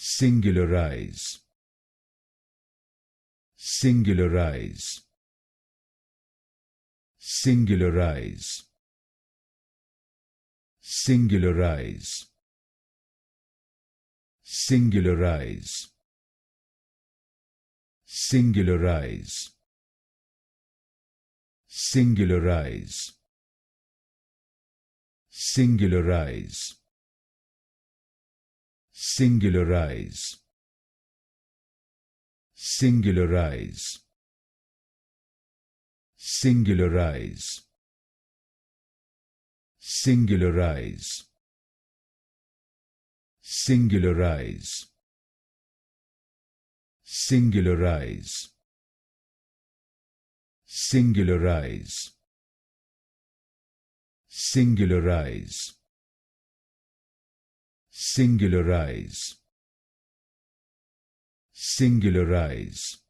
Singularize, Singularize, Singularize, Singularize, Singularize, Singularize, Singularize, Singularize, Singularize, Singularize, Singularize, Singularize, Singularize, Singularize, Singularize, Singularize, Singularize, Singularize,